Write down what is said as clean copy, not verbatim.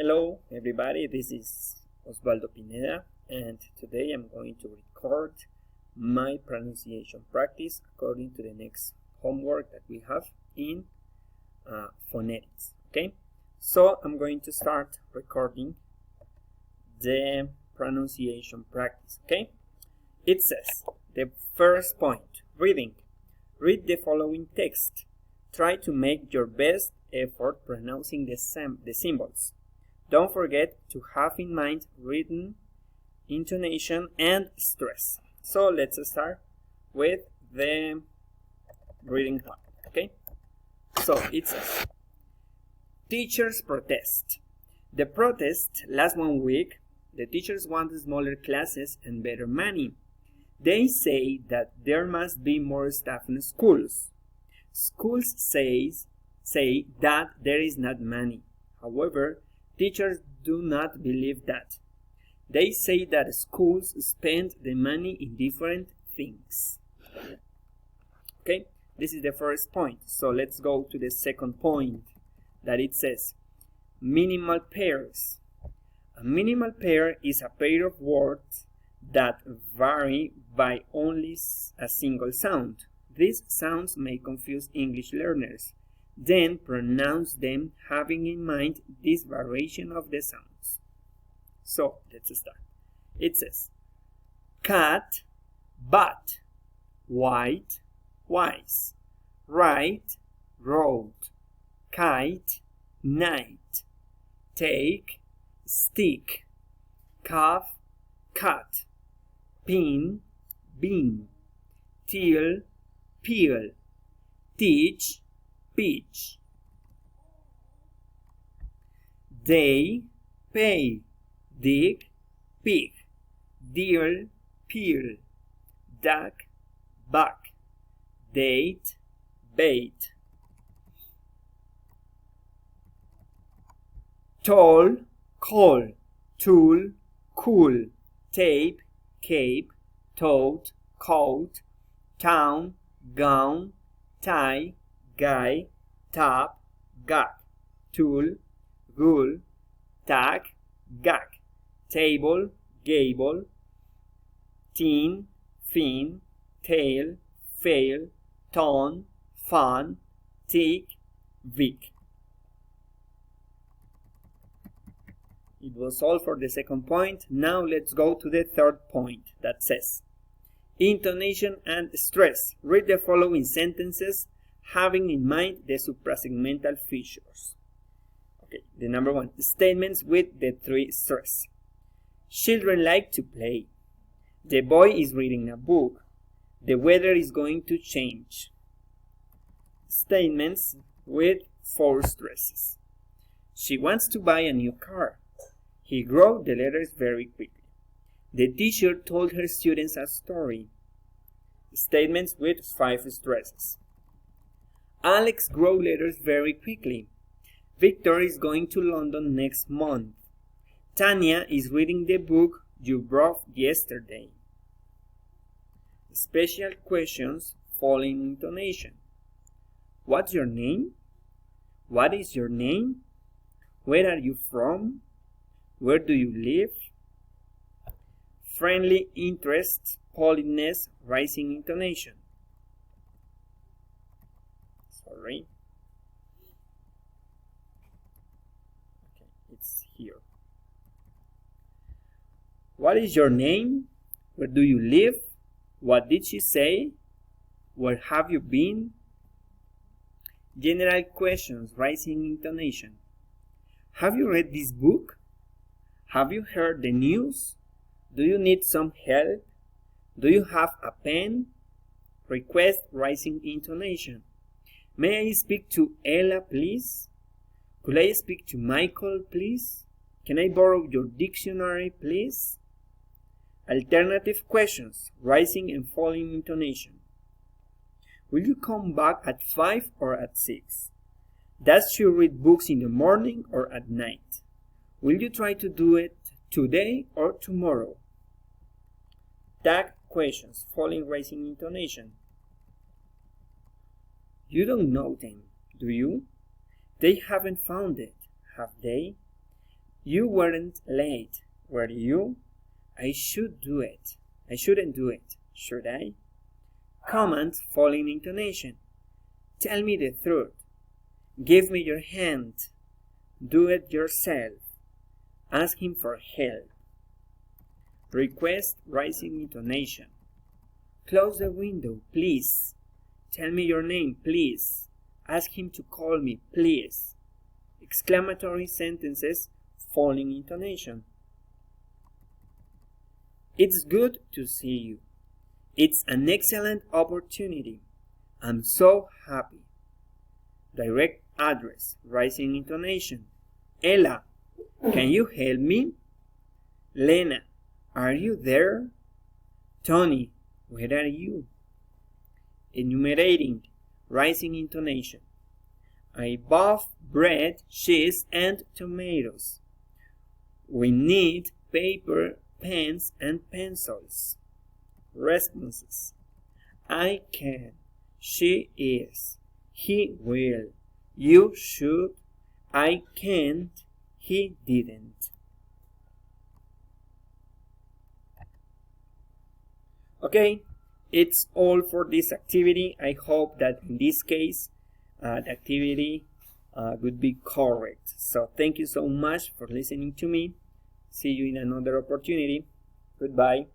Hello everybody, this is Osvaldo Pineda, and today I'm going to record my pronunciation practice according to the next homework that we have in phonetics. Okay, so I'm going to start recording the pronunciation practice. Okay, it says the first point, reading. Read the following text. Try to make your best effort pronouncing the symbols. Don't forget to have in mind written, intonation, and stress. So let's start with the reading part. Okay, so it says, teachers protest. The protest lasts 1 week. The teachers want smaller classes and better money. They say that there must be more staff in schools. Schools say that there is not money. However, teachers do not believe that. They say that schools spend the money in different things. Okay, this is the first point. So let's go to the second point, that it says minimal pairs. A minimal pair is a pair of words that vary by only a single sound. These sounds may confuse English learners. Then pronounce them having in mind this variation of the sounds. So let's start. It says cat, but, white, wise, right, road, kite, night, take, stick, calf, cut, pin, bean, till, peel, teach, peach, day, pay, dig, pig, deer, peel, duck, buck, date, bait, toll, call, tool, cool, tape, cape, toad, coat, town, gown, tie, guy, top, gag, tool, ghoul, tag, gag, table, gable, teen, fin, tail, fail, ton, fun, tick, vic. It was all for the second point. Now let's go to the third point that says intonation and stress. Read the following sentences having in mind the suprasegmental features. Okay, the number one, statements with the 3 stress. Children like to play. The boy is reading a book. The weather is going to change. Statements with 4 stresses. She wants to buy a new car. He wrote the letters very quickly. The teacher told her students a story. Statements with 5 stresses. Alex wrote letters very quickly. Victor is going to London next month. Tanya is reading the book you brought yesterday. Special questions following intonation. What's your name? What is your name? Where are you from? Where do you live? Friendly interest, politeness, rising intonation. Sorry. Okay, it's here. What is your name? Where do you live? What did she say? Where have you been? General questions, rising intonation. Have you read this book? Have you heard the news? Do you need some help? Do you have a pen? Request, rising intonation. May I speak to Ella, please? Could I speak to Michael, please? Can I borrow your dictionary, please? Alternative questions, rising and falling intonation. Will you come back at 5 or at 6? Does she read books in the morning or at night? Will you try to do it today or tomorrow? Tag questions, falling, rising intonation. You don't know them, do you? They haven't found it, have they? You weren't late, were you? I shouldn't do it, should I? Command following intonation. Tell me the truth. Give me your hand. Do it yourself. Ask him for help. Request rising intonation. Close the window, please. Tell me your name, please. Ask him to call me, please. Exclamatory sentences, falling intonation. It's good to see you. It's an excellent opportunity. I'm so happy. Direct address, rising intonation. Ella, can you help me? Lena, are you there? Tony, where are you? Enumerating, rising intonation. I bought bread, cheese, and tomatoes. We need paper, pens, and pencils. Responses. I can. She is. He will. You should. I can't. He didn't. Okay, it's all for this activity. I hope that in this case, the activity would be correct. So thank you so much for listening to me. See you in another opportunity. Goodbye.